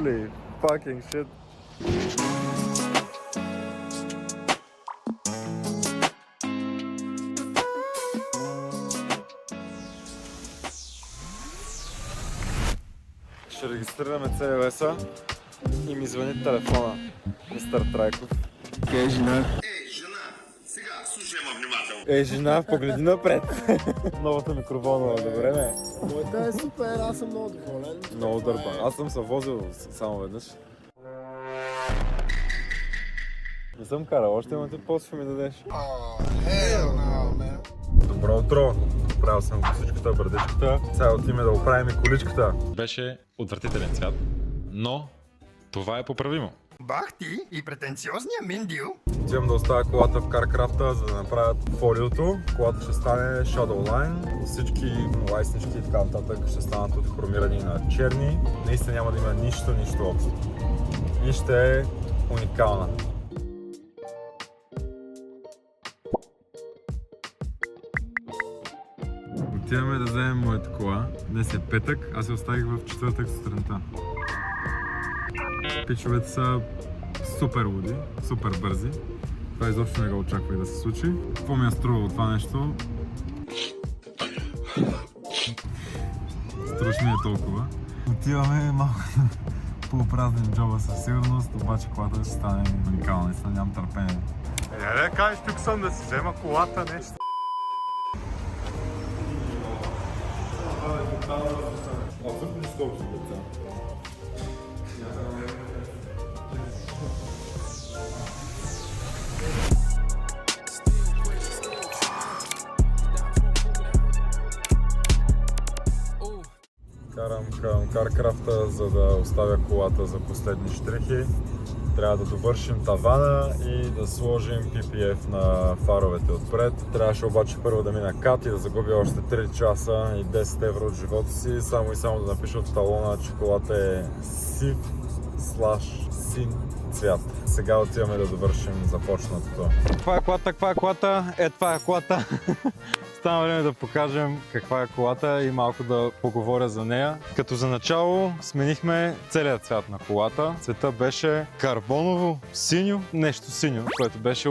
Holy fucking shit. Ще регистрираме CLS-а и ми звъни телефона. Мистер Трайков. Ей, жена! Ей, жена! Сега, слушай ме внимателно. Ей, жена, погледни напред. Новата микроволнова, добре ме. Моята е супер, аз съм много доволен. Много дърпан. Аз съм се возил само веднъж. Не съм карал, още имате после ми дадеш. Hell no, man. Добро утро! Правил съм косичката, брадичката. Сега отиме да оправим и количката. Беше отвратителен цвят, но това е поправимо. Бах ти и претенциозния Миндио. Отивам да оставя колата в CarCraft, за да направят фолиото. Колата ще стане Shadowline. Всички лайснички и така нататък ще станат от хромирани на черни. Наистина няма да има нищо общо. И ще е уникална. Отиваме да вземем моята кола. Днес е петък, аз се оставих в четвъртък сутринта. Пичовете са супер луди, супер бързи. Това изобщо не го очаквах да се случи. Какво ми е струвало това нещо? Страшно ми е толкова. Отиваме малко по-празним джоба със сигурност, обаче колата ще стане уникална, наистина нямам търпение. Да кажеш, тук съм да си взема колата, нещо. Абсолютно нищо общо, деца. Карам към CarCraft, за да оставя колата за последни щрихи. Трябва да довършим тавана и да сложим PPF на фаровете отпред. Трябваше обаче първо да мина кат и да загубя още 3 часа и 10 евро от живота си, само и само да напиша в талона, че колата е сив/син цвят. Сега отиваме да довършим започнатото. Това е колата, това е колата. Стана време да покажем каква е колата и малко да поговоря за нея. Като за начало сменихме целият цвят на колата. Цвета беше карбоново синьо, нещо синьо, което беше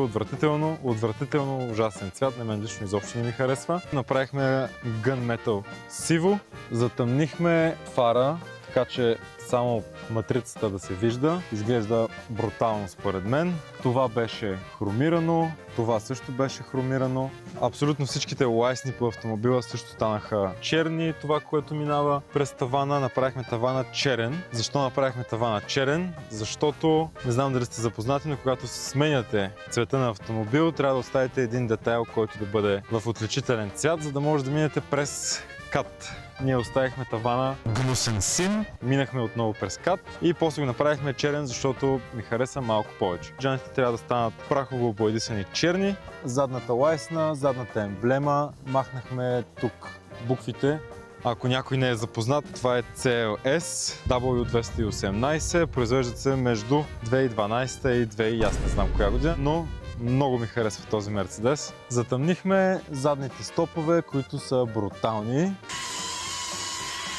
отвратително ужасен цвят. На мен лично изобщо не ми харесва. Направихме Gunmetal сиво, затъмнихме фара, така че само матрицата да се вижда. Изглежда брутално според мен. Това беше хромирано, това също беше хромирано. Абсолютно всичките лайсни по автомобила също станаха черни. Това, което минава през тавана, направихме тавана черен. Защо направихме тавана черен? Защото, не знам дали сте запознати, но когато се сменяте цвета на автомобил, трябва да оставите един детайл, който да бъде в отличителен цвят, за да може да минете през кат. Ние оставихме тавана гнусен син, минахме отново през кат и после го направихме черен, защото ми хареса малко повече. Джаните трябва да станат прахово боядисани черни. Задната лайсна, задната емблема, махнахме тук буквите. Ако някой не е запознат, това е CLS W218, произвеждат се между 2012 и 2000, аз не знам коя година, но много ми харесва този Мерцедес. Затъмнихме задните стопове, които са брутални.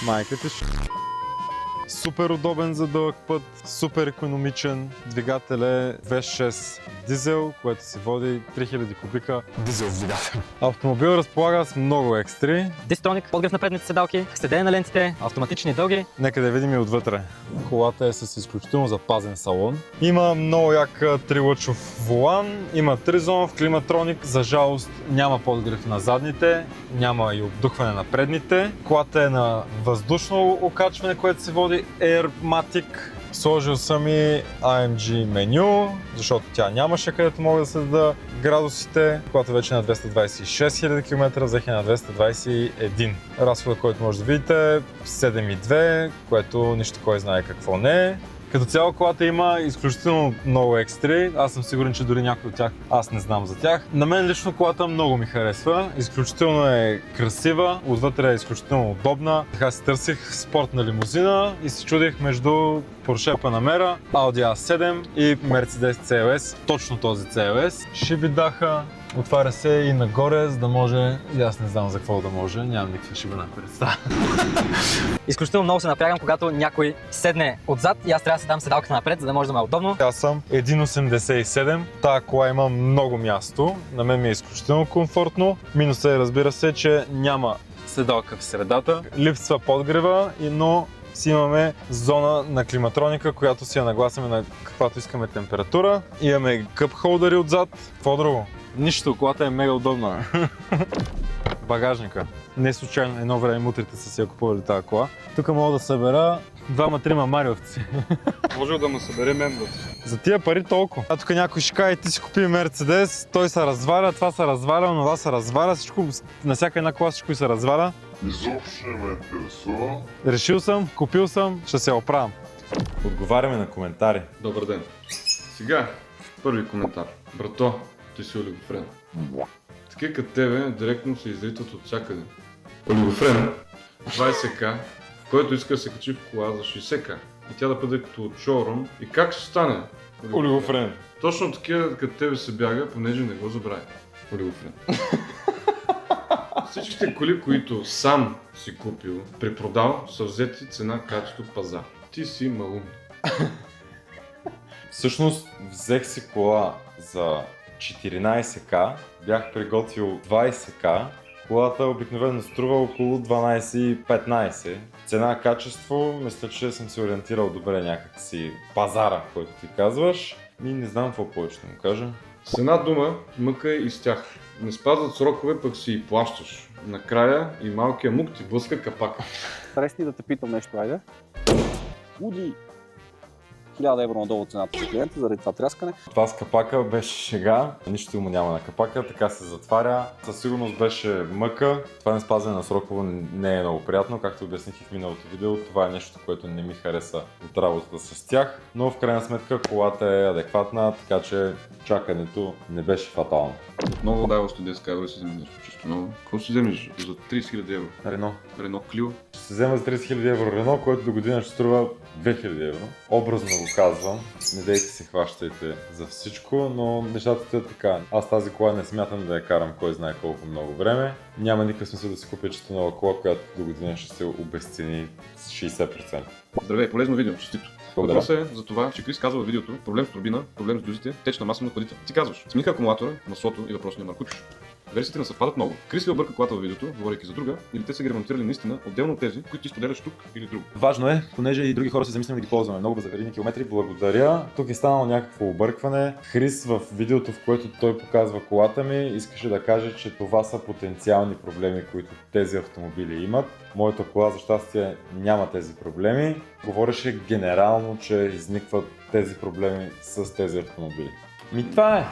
Майката супер удобен за дълъг път, супер икономичен. Двигател е V6 дизел, което се води 3000 кубика дизел двигател. Автомобил разполага с много екстри. Дистроник, подгрев на предните седалки, следене на лентите, автоматични дълги. Нека да видим и отвътре. Колата е с изключително запазен салон. Има много як 3-лъчов волан, има 3-зонов климатроник. За жалост няма подгрев на задните, няма и обдухване на предните. Колата е на въздушно окачване, което се води Airmatic. Сложил съм и AMG меню, защото тя нямаше където мога да следа градусите. Колата вече е на 226 000 км, взех на 221. Разходът, който може да видите е 7,2, което нищо кой знае какво не е. Като цяло колата има изключително много екстри. Аз съм сигурен, че дори някой от тях аз не знам за тях. На мен лично колата много ми харесва. Изключително е красива, отвътре е изключително удобна. Така си търсих спортна лимузина и се чудих между Porsche Panamera, Audi A7 и Mercedes CLS. Точно този CLS. Шиби даха, Отваря се и нагоре, за да може... И аз не знам за какво да може, нямам никаква шибана представа. Изключително много се напрягам, когато някой седне отзад и аз трябва да се дам седалката напред, за да може да ме е удобно. Аз съм 1,87. Тая кола има много място. На мен ми е изключително комфортно. Минусът е, разбира се, че няма седалка в средата. Липсва подгрева, но си имаме зона на климатроника, която си я нагласяме на каквато искаме температура. Имаме къп холдери отзад. Какво друго? Нищо, колата е мега удобна. Багажника. Не случайно едно време мутрите са си я купували тази кола. Тук мога да събера 2-3 мариовци. Може да му събере мен. За тия пари толкова. А тук някой ще каже, ти си купи Мерцедес, той се разваля, това се разваля, това се разваля, всичко, на всяка една кола всичко се разваля. Изобщо не ме интересува. Решил съм, купил съм, ще се оправям. Отговаряме на коментари. Добър ден. Сега, първи коментар. Брато, ти си олигофрен. Такива като тебе директно се изритат от всякъде. Олигофрен, 20к, в който иска да се качи в кола за 60к. И тя да бъде като от шоурум. И как ще стане? Олигофрен. Точно такива като тебе се бяга, понеже не го забрави. Олигофрен. Всичките коли, които сам си купил, препродал, са взети цена, качество, пазар. Ти си малум. Всъщност взех си кола за 14к, бях приготвил 20к. Колата обикновено струва около 12-15. Цена, качество, мисля, че съм се ориентирал добре някакси пазара, който ти казваш. И не знам какво повече да му кажа. С една дума, мъка и с тях. Не спазват срокове, пък си и плащаш. Накрая и малкият мук ти блъска капака. Пресни да те питам нещо, айде. Уди 1000 евро надолу цената за клиента заради това тряскане. Това с капака беше шега, нищо му няма на капака, така се затваря. Със сигурност беше мъка. Това не спазване на срокове не е много приятно, както обясних и в миналото видео. Това е нещо, което не ми хареса от работата с тях, но в крайна сметка колата е адекватна, така че чакането не беше фатално. Отново дава студентска евро да си вземи нещо чисто ново. Какво си вземеш за 30 000 евро? Рено. Рено Клио. Ще се взема за 30 000 евро Рено, което до година ще струва 2000 евро. Образно го казвам, не дейте се хващайте за всичко, но нещата са така. Аз тази кола не смятам да я карам кой знае колко много време. Няма никакъв смисъл да си купя чисто нова кола, която до година ще се обезцени с 60%. Здравей, полезно видео, честито. Благодаря. Въпросът е за това, че Крис казва във видеото проблем с турбина, проблем с дюзите, течна маса на хладител. Ти казваш, смениха акумулатора, маслото и въпросния маркуч. Версиите не съвпадат много. Крис ли обърка колата във видеото, говорейки за друга, или те са ги ремонтирали наистина отделно от тези, които ти споделяш тук или друго? Важно е, понеже и други хора се замислим да ги ползваме много за верени километри. Благодаря. Тук е станало някакво объркване. Крис в видеото, в което той показва колата ми, искаше да каже, че това са потенциални проблеми, които тези автомобили имат. Моята кола, за щастие, няма тези проблеми. Говореше генерално, че изникват тези проблеми с тези автомобили. Това е!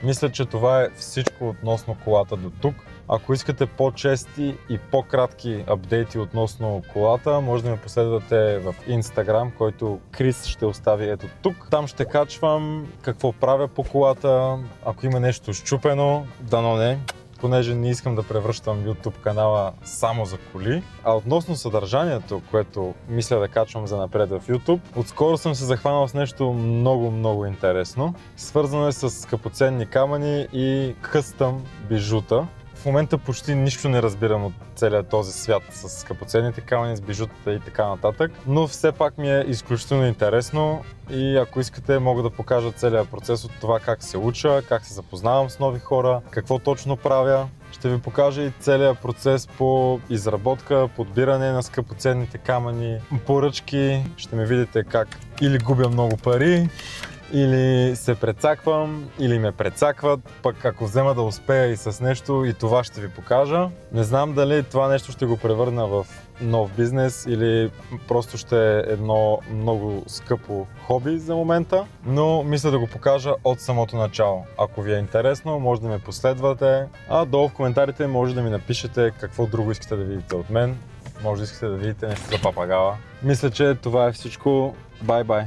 Мисля, че това е всичко относно колата до тук. Ако искате по-чести и по-кратки апдейти относно колата, може да ме последвате в Instagram, който Крис ще остави ето тук. Там ще качвам какво правя по колата, ако има нещо счупено, дано не. Понеже не искам да превръщам YouTube канала само за коли. А относно съдържанието, което мисля да качвам за напред в YouTube, отскоро съм се захванал с нещо много интересно. Свързано е с скъпоценни камъни и къстъм бижута. В момента почти нищо не разбирам от целият този свят с скъпоценните камъни, с бижутата и така нататък, но все пак ми е изключително интересно и ако искате мога да покажа целият процес от това как се уча, как се запознавам с нови хора, какво точно правя. Ще ви покажа и целият процес по изработка, подбиране на скъпоценните камъни, поръчки. Ще ме видите как или губя много пари, или се прецаквам, или ме прецакват, пък ако взема да успея и с нещо, и това ще ви покажа. Не знам дали това нещо ще го превърна в нов бизнес или просто ще е едно много скъпо хоби за момента, но мисля да го покажа от самото начало. Ако ви е интересно, може да ме последвате, а долу в коментарите може да ми напишете какво друго искате да видите от мен. Може да искате да видите нещо за папагала. Мисля, че това е всичко. Бай-бай!